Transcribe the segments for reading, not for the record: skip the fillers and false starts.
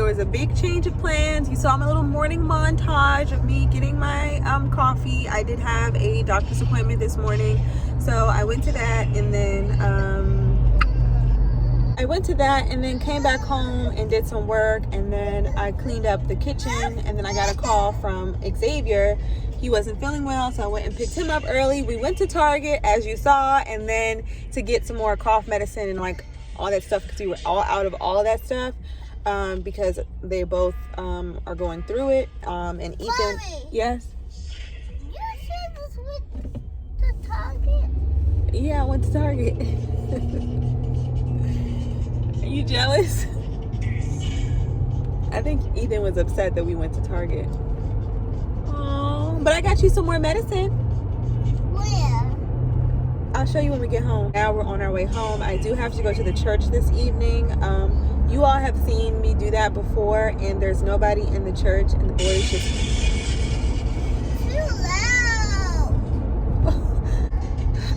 was a big change of plans. You saw my little morning montage of me getting my coffee. I did have a doctor's appointment this morning, so I went to that, and then came back home and did some work, and then I cleaned up the kitchen, and then I got a call from Xavier. He wasn't feeling well, so I went and picked him up early. We went to Target, as you saw, and then to get some more cough medicine and like all that stuff, because we were all out of all of that stuff, because they both are going through it. And Ethan, Mommy, yes? you said this went to Target? Yeah, I went to Target. Are you jealous? I think Ethan was upset that we went to Target. Oh, but I got you some more medicine. Where? I'll show you when we get home. Now we're on our way home. I do have to go to the church this evening. You all have seen me do that before, and there's nobody in the church, and the boys just... Too loud.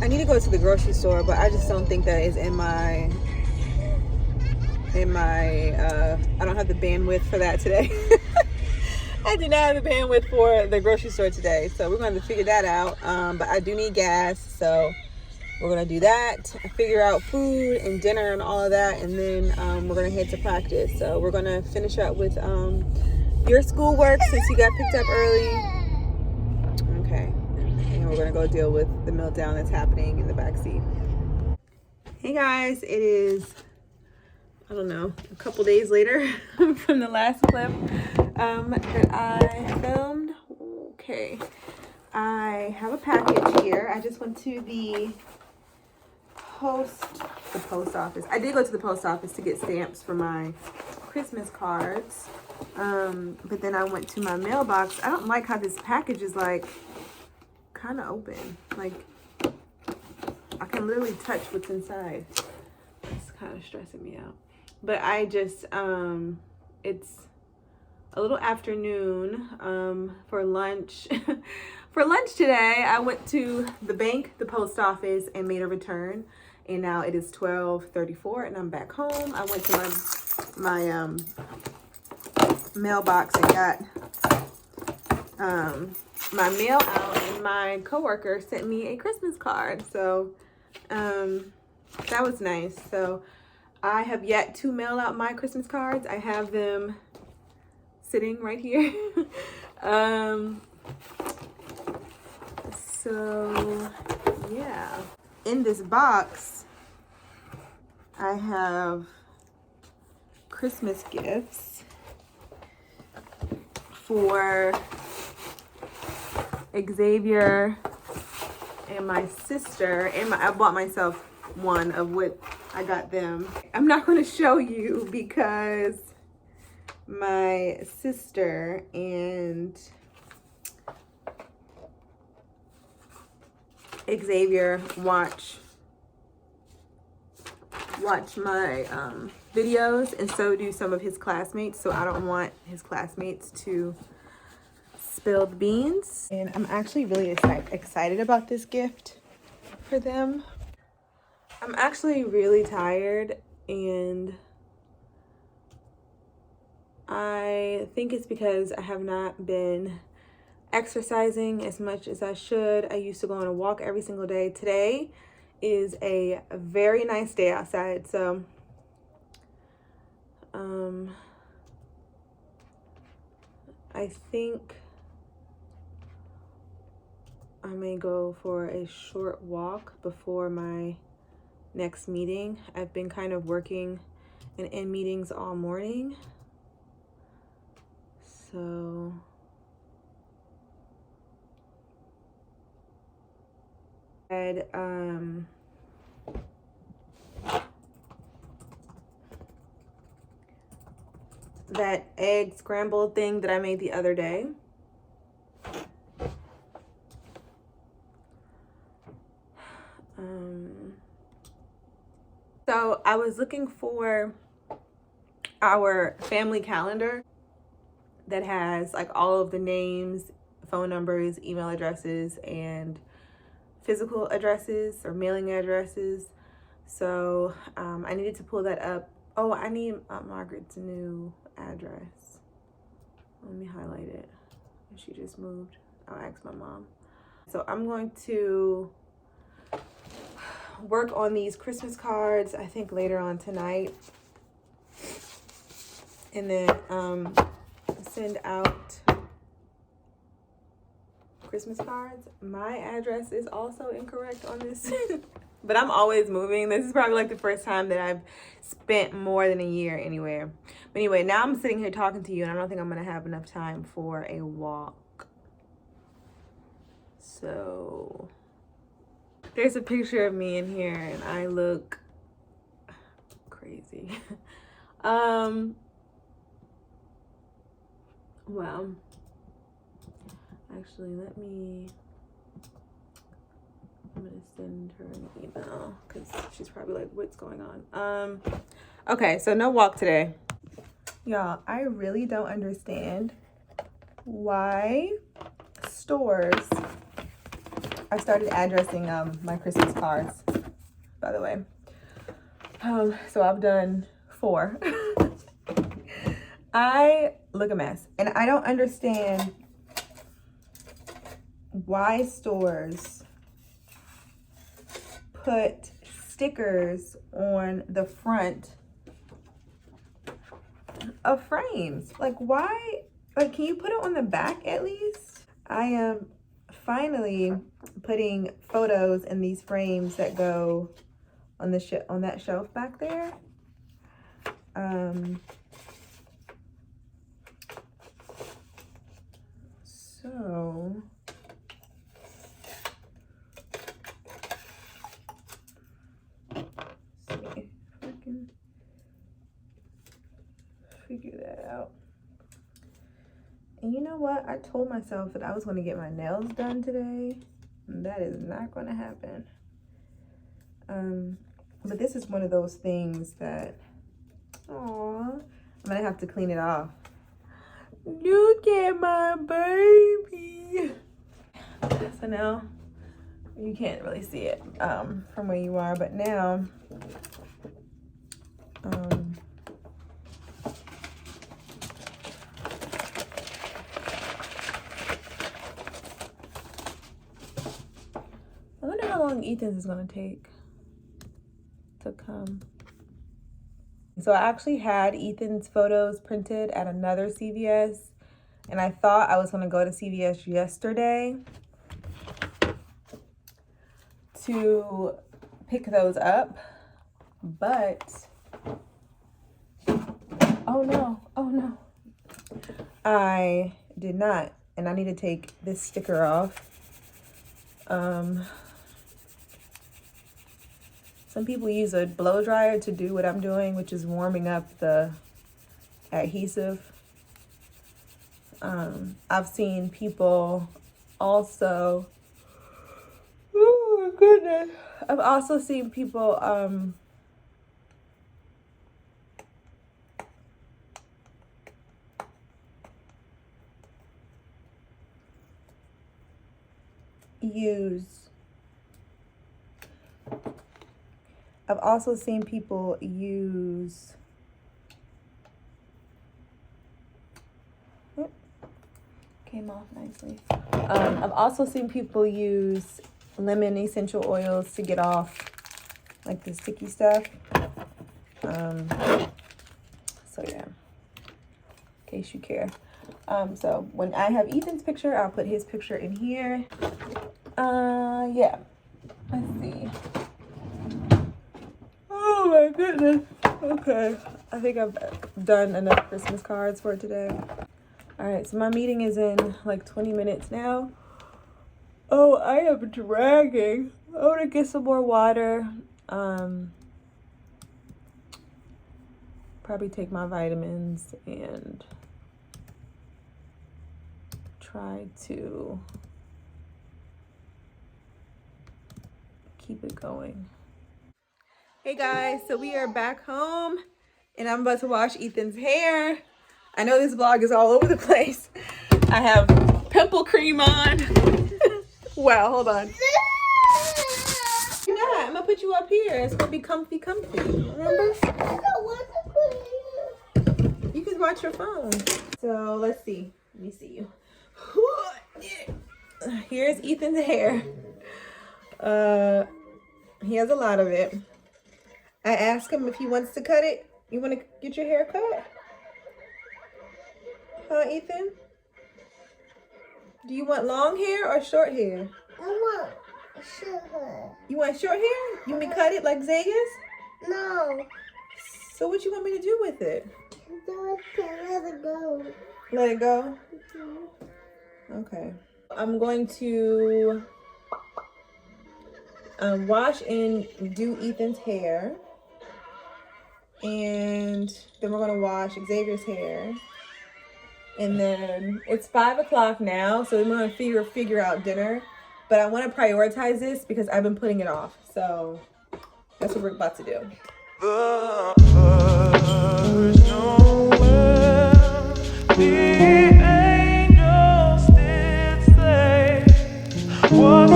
I need to go to the grocery store, but I just don't think that is in my I don't have the bandwidth for that today. I do not have the bandwidth for the grocery store today, so we're going to figure that out. But I do need gas, so we're going to do that, figure out food and dinner and all of that, and then we're going to head to practice. So we're going to finish up with your schoolwork since you got picked up early. Okay, and we're going to go deal with the meltdown that's happening in the backseat. Hey guys, it is, I don't know, a couple days later from the last clip that I filmed. Okay, I have a package here. I just went to the post office. I did go to the post office to get stamps for my Christmas cards, but then I went to my mailbox. I don't like how this package is like kind of open. Like I can literally touch what's inside. It's kind of stressing me out. But I just, it's a little afternoon for lunch. For lunch today, I went to the bank, the post office, and made a return. And now it is 12:34, and I'm back home. I went to my mailbox and got my mail out, and my coworker sent me a Christmas card. So that was nice. So I have yet to mail out my Christmas cards. I have them sitting right here. So yeah, in this box I have Christmas gifts for Xavier and my sister, and I bought myself one of what I got them. I'm not going to show you because my sister and Xavier watch my videos, and so do some of his classmates, so I don't want his classmates to spill the beans. And I'm actually really excited about this gift for them. I'm actually really tired, and I think it's because I have not been exercising as much as I should. I used to go on a walk every single day. Today is a very nice day outside, so I think I may go for a short walk before my next meeting. I've been kind of working and in meetings all morning, so had that egg scrambled thing that I made the other day. So I was looking for our family calendar that has like all of the names, phone numbers, email addresses, and physical addresses or mailing addresses. So I needed to pull that up. Oh, I need Margaret's new address. Let me highlight it. She just moved. I'll ask my mom. So I'm going to work on these Christmas cards, I think later on tonight. And then send out Christmas cards. My address is also incorrect on this. But I'm always moving. This is probably like the first time that I've spent more than a year anywhere. But anyway, now I'm sitting here talking to you, and I don't think I'm gonna have enough time for a walk. So there's a picture of me in here, and I look crazy. Well, actually, I'm gonna send her an email because she's probably like, what's going on? Okay, so no walk today. Y'all, I really don't understand why stores, I started addressing my Christmas cards, by the way. So I've done 4. I look a mess, and I don't understand why stores put stickers on the front of frames. Like, why? Like, can you put it on the back at least? I am finally putting photos in these frames that go on the on that shelf back there. So see if I can figure that out. And you know what? I told myself that I was going to get my nails done today. And that is not going to happen. But this is one of those things that, aw, I'm going to have to clean it off. Look at my baby. So now, you can't really see it from where you are, but now, I wonder how long Ethan's is gonna take to come. So I actually had Ethan's photos printed at another CVS, and I thought I was gonna go to CVS yesterday to pick those up, but oh no, I did not, and I need to take this sticker off. Some people use a blow dryer to do what I'm doing, which is warming up the adhesive. I've seen people also, oh my goodness, I've also seen people use came off nicely. I've also seen people use lemon essential oils to get off like the sticky stuff. So yeah, in case you care. So when I have Ethan's picture, I'll put his picture in here. Yeah, let's see. Oh my goodness. Okay, I think I've done enough Christmas cards for today. All right, so my meeting is in like 20 minutes now. Oh, I am dragging. I want to get some more water. Probably take my vitamins and try to keep it going. Hey guys, so we are back home and I'm about to wash Ethan's hair. I know this vlog is all over the place. I have pimple cream on. Wow, hold on. You're not. I'm gonna put you up here. It's gonna be comfy. Remember? You can watch your phone. So let's see. Let me see you. Here's Ethan's hair. He has a lot of it. I asked him if he wants to cut it. You want to get your hair cut? Huh, Ethan? Do you want long hair or short hair? I want short hair. You want short hair? You want me to cut it like Zegas? No. So what you want me to do with it? Let it go. Let it go? Mm-hmm. Okay. I'm going to wash and do Ethan's hair. And then we're going to wash Xavier's hair. And then it's 5 o'clock now, so we're going to figure out dinner. But I want to prioritize this because I've been putting it off. So that's what we're about to do. The first Noel, the angels did say, was a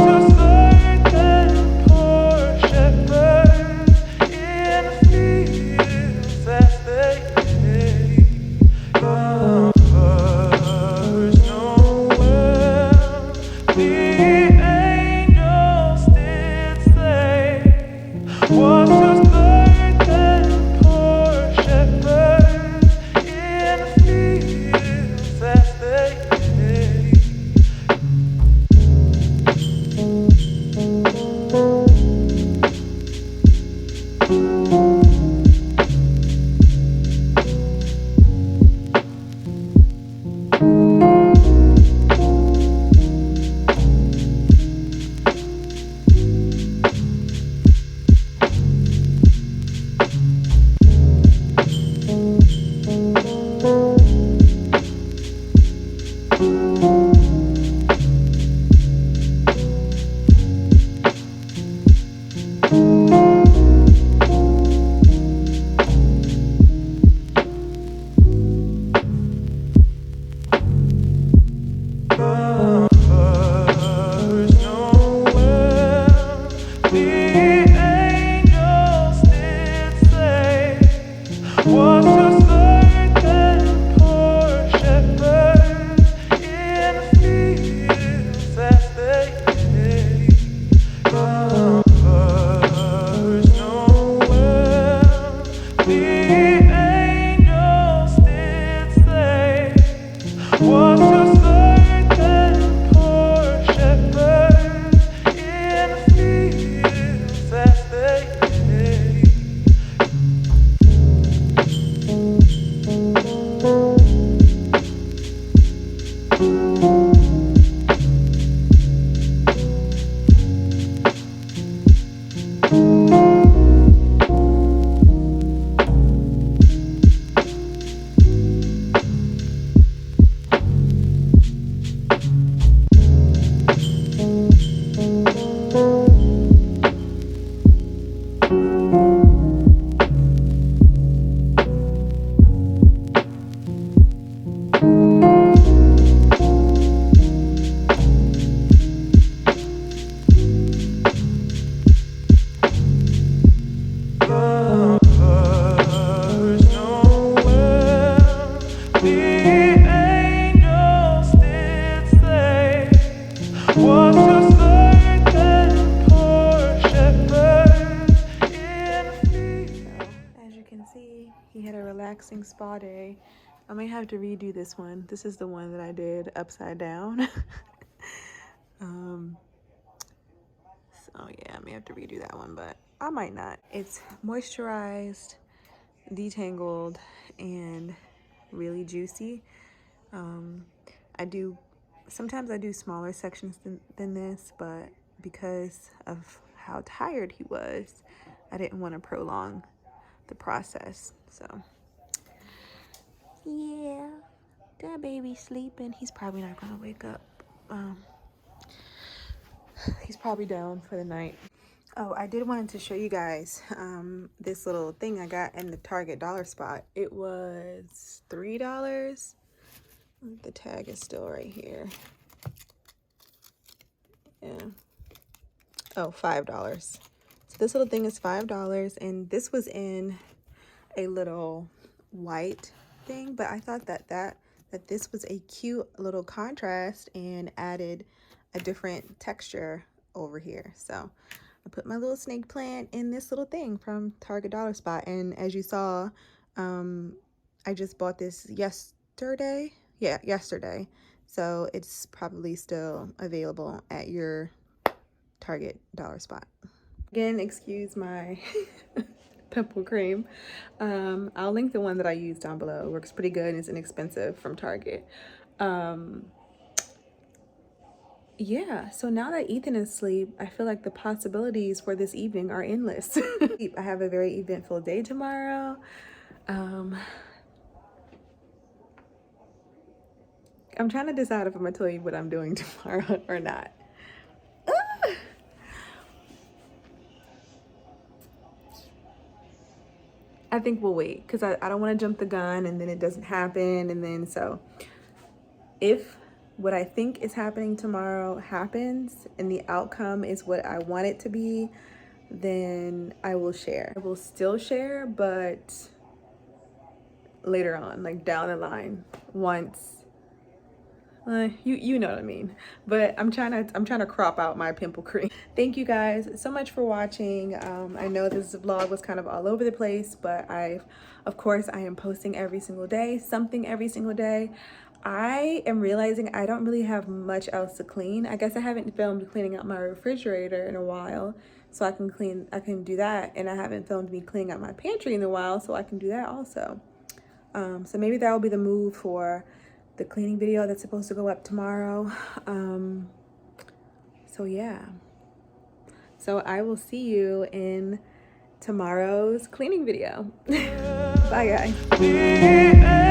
certain poor shepherd in the fields as they lay. The first Noel, the angels did say, was a spa day. I might have to redo this one. This is the one that I did upside down. So yeah, I may have to redo that one, but I might not. It's moisturized, detangled, and really juicy. Sometimes I do smaller sections than this, but because of how tired he was, I didn't want to prolong the process. So yeah, that baby's sleeping. He's probably not gonna wake up. He's probably down for the night. Oh, I did wanted to show you guys this little thing I got in the Target dollar spot. It was $3. The tag is still right here. Yeah. Oh, $5. So this little thing is $5, and this was in a little white thing, but I thought that this was a cute little contrast and added a different texture over here. So I put my little snake plant in this little thing from Target Dollar Spot, and as you saw, I just bought this yesterday. Yeah, yesterday. So it's probably still available at your Target Dollar Spot. Again, excuse my pimple cream. I'll link the one that I use down below. It works pretty good and it's inexpensive from Target. Yeah, so now that Ethan is asleep, I feel like the possibilities for this evening are endless. I have a very eventful day tomorrow. I'm trying to decide if I'm gonna tell you what I'm doing tomorrow or not. I think we'll wait because I don't want to jump the gun and then it doesn't happen. And then so if what I think is happening tomorrow happens and the outcome is what I want it to be, then I will share. I will still share, but later on, like down the line, once you know what I mean. But I'm trying to crop out my pimple cream. Thank you guys so much for watching. I know this vlog was kind of all over the place, but of course I am posting every single day, something every single day. I am realizing I don't really have much else to clean. I guess I haven't filmed cleaning out my refrigerator in a while, so I can do that. And I haven't filmed me cleaning out my pantry in a while, so I can do that also. So maybe that will be the move for the cleaning video that's supposed to go up tomorrow. So yeah. So I will see you in tomorrow's cleaning video. Bye guys.